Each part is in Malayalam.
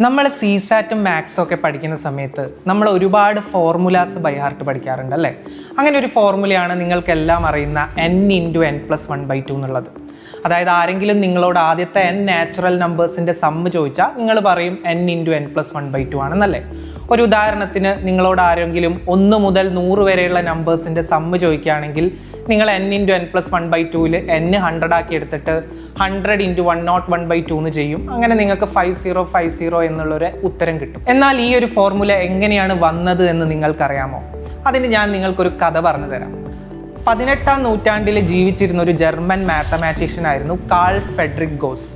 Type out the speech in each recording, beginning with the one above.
നമ്മൾ സീസാറ്റും മാത്സും ഒക്കെ പഠിക്കുന്ന സമയത്ത് നമ്മൾ ഒരുപാട് ഫോർമുലാസ് ബൈ ഹാർട്ട് പഠിക്കാറുണ്ട് അല്ലേ? അങ്ങനെ ഒരു ഫോർമുലയാണ് നിങ്ങൾക്കെല്ലാം അറിയുന്ന n×n+1/2 എന്നുള്ളത്. അതായത് ആരെങ്കിലും നിങ്ങളോട് ആദ്യത്തെ n നാച്ചുറൽ നമ്പേഴ്സിൻ്റെ സമ്മ് ചോദിച്ചാൽ നിങ്ങൾ പറയും n×n+1/2 ആണെന്നല്ലേ? ഒരു ഉദാഹരണത്തിന് നിങ്ങളോട് ആരെങ്കിലും 1 മുതൽ 100 വരെയുള്ള നമ്പേഴ്സിൻ്റെ സമ്മ് ചോദിക്കുകയാണെങ്കിൽ നിങ്ങൾ n×n+1/2ൽ n 100 ആക്കി എടുത്തിട്ട് 100×101/2 എന്ന് ചെയ്യും. അങ്ങനെ നിങ്ങൾക്ക് 5050 എന്നുള്ളൊരു ഉത്തരം കിട്ടും. എന്നാൽ ഈ ഒരു ഫോർമുല എങ്ങനെയാണ് വന്നത് എന്ന് നിങ്ങൾക്കറിയാമോ? അതിന് ഞാൻ നിങ്ങൾക്കൊരു കഥ പറഞ്ഞു തരാം. 18ാം നൂറ്റാണ്ടിൽ ജീവിച്ചിരുന്ന ഒരു ജർമ്മൻ മാത്തമാറ്റീഷ്യൻ ആയിരുന്നു Carl Friedrich Gauss.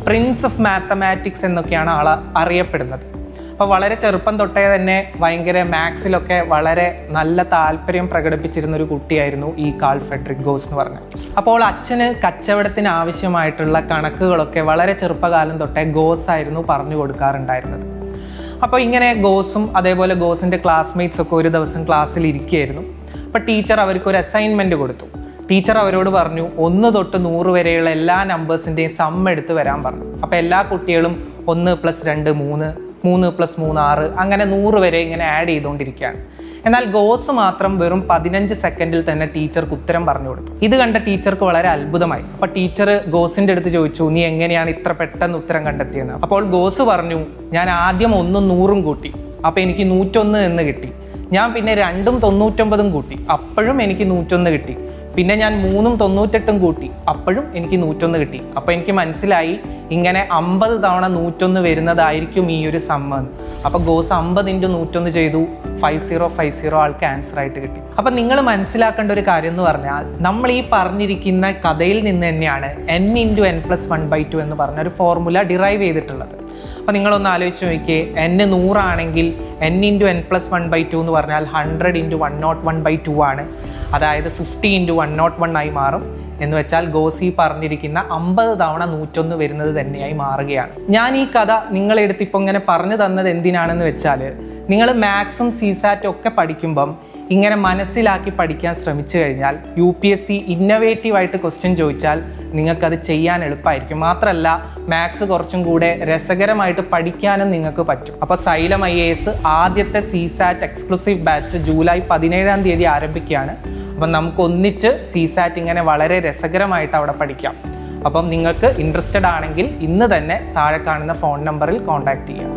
Prince of mathematics എന്നൊക്കെയാണ് ആൾ അറിയപ്പെടുന്നത്. അപ്പോൾ വളരെ ചെറുപ്പം തൊട്ടേ തന്നെ ഭയങ്കര മാത്സിലൊക്കെ വളരെ നല്ല താല്പര്യം പ്രകടിപ്പിച്ചിരുന്ന ഒരു കുട്ടിയായിരുന്നു ഈ കാൾ ഫെഡറിക് ഗോസ് എന്ന് പറഞ്ഞത്. അപ്പോൾ അച്ഛന് കച്ചവടത്തിന് ആവശ്യമായിട്ടുള്ള കണക്കുകളൊക്കെ വളരെ ചെറുപ്പകാലം തൊട്ടേ ഗോസ് ആയിരുന്നു പറഞ്ഞു കൊടുക്കാറുണ്ടായിരുന്നത്. അപ്പോൾ ഇങ്ങനെ ഗോസും അതേപോലെ ഗോസിൻ്റെ ക്ലാസ്മേറ്റ്സ് ഒക്കെ ഒരു ദിവസം ക്ലാസ്സിൽ ഇരിക്കുകയായിരുന്നു. അപ്പോൾ ടീച്ചർ അവർക്കൊരു അസൈൻമെൻറ്റ് കൊടുത്തു. ടീച്ചർ അവരോട് പറഞ്ഞു 1 തൊട്ട് 100 വരെയുള്ള എല്ലാ നമ്പേഴ്സിൻ്റെയും സം എടുത്ത് വരാൻ പറഞ്ഞു. അപ്പോൾ എല്ലാ കുട്ടികളും 1 + 2 3, 3 + 3 6, അങ്ങനെ 100 വരെ ഇങ്ങനെ ആഡ് ചെയ്തുകൊണ്ടിരിക്കുകയാണ്. എന്നാൽ ഗോസ് മാത്രം വെറും 15 സെക്കൻഡിൽ തന്നെ ടീച്ചർക്ക് ഉത്തരം പറഞ്ഞു കൊടുത്തു. ഇത് കണ്ട ടീച്ചർക്ക് വളരെ അത്ഭുതമായി. അപ്പോൾ ടീച്ചർ ഗോസിൻ്റെ അടുത്ത് ചോദിച്ചു, നീ എങ്ങനെയാണ് ഇത്ര പെട്ടെന്ന് ഉത്തരം കണ്ടെത്തിയെന്ന്? അപ്പോൾ ഗോസ് പറഞ്ഞു, ഞാൻ ആദ്യം 1ഉം 100ഉം കൂട്ടി, അപ്പോൾ എനിക്ക് 101 എന്ന് കിട്ടി. ഞാൻ പിന്നെ 2ഉം 99ഉം കൂട്ടി, അപ്പോഴും എനിക്ക് 101 കിട്ടി. പിന്നെ ഞാൻ 3ഉം 98ഉം കൂട്ടി, അപ്പോഴും എനിക്ക് 101 കിട്ടി. അപ്പോൾ എനിക്ക് മനസ്സിലായി ഇങ്ങനെ 50 തവണ 101 വരുന്നതായിരിക്കും ഈ ഒരു സമ്മ്. അപ്പോൾ ഗോസ് 50×101 ചെയ്തു, 5050 ആൾക്ക് ആൻസർ ആയിട്ട് കിട്ടി. അപ്പം നിങ്ങൾ മനസ്സിലാക്കേണ്ട ഒരു കാര്യം എന്ന് പറഞ്ഞാൽ നമ്മൾ ഈ പറഞ്ഞിരിക്കുന്ന കഥയിൽ നിന്ന് തന്നെയാണ് n×n+1/2 എന്ന് പറഞ്ഞ ഒരു ഫോർമുല ഡിറൈവ് ചെയ്തിട്ടുള്ളത്. അപ്പോൾ നിങ്ങളൊന്ന് ആലോചിച്ച് നോക്കിയേ, n 100 ആണെങ്കിൽ n×n+1/2 എന്ന് പറഞ്ഞാൽ 100×101/2 ആണ്. അതായത് 50×101 ആയി മാറും. എന്ന് വെച്ചാൽ ഗോസി പറഞ്ഞിരിക്കുന്ന 50 തവണ 101 വരുന്നത് തന്നെയായി മാറുകയാണ്. ഞാൻ ഈ കഥ നിങ്ങളെടുത്ത് ഇപ്പോൾ ഇങ്ങനെ പറഞ്ഞു തന്നത് എന്തിനാണെന്ന് വെച്ചാൽ, നിങ്ങൾ മാത്സും സീസാറ്റും ഒക്കെ പഠിക്കുമ്പം ഇങ്ങനെ മനസ്സിലാക്കി പഠിക്കാൻ ശ്രമിച്ചു കഴിഞ്ഞാൽ UPSC ഇന്നവേറ്റീവായിട്ട് ക്വസ്റ്റ്യൻ ചോദിച്ചാൽ നിങ്ങൾക്കത് ചെയ്യാൻ എളുപ്പമായിരിക്കും. മാത്രമല്ല മാത്സ് കുറച്ചും കൂടെ രസകരമായിട്ട് പഠിക്കാനും നിങ്ങൾക്ക് പറ്റും. അപ്പോൾ സൈലം IAS ആദ്യത്തെ സീസാറ്റ് എക്സ്ക്ലൂസീവ് ബാച്ച് ജൂലൈ 17-ാം തീയതി ആരംഭിക്കുകയാണ്. അപ്പം നമുക്ക് ഒന്നിച്ച് സീസാറ്റ് ഇങ്ങനെ വളരെ രസകരമായിട്ട് അവിടെ പഠിക്കാം. അപ്പം നിങ്ങൾക്ക് ഇൻട്രസ്റ്റഡ് ആണെങ്കിൽ ഇന്ന് തന്നെ താഴെ കാണുന്ന ഫോൺ നമ്പറിൽ കോൺടാക്റ്റ് ചെയ്യാം.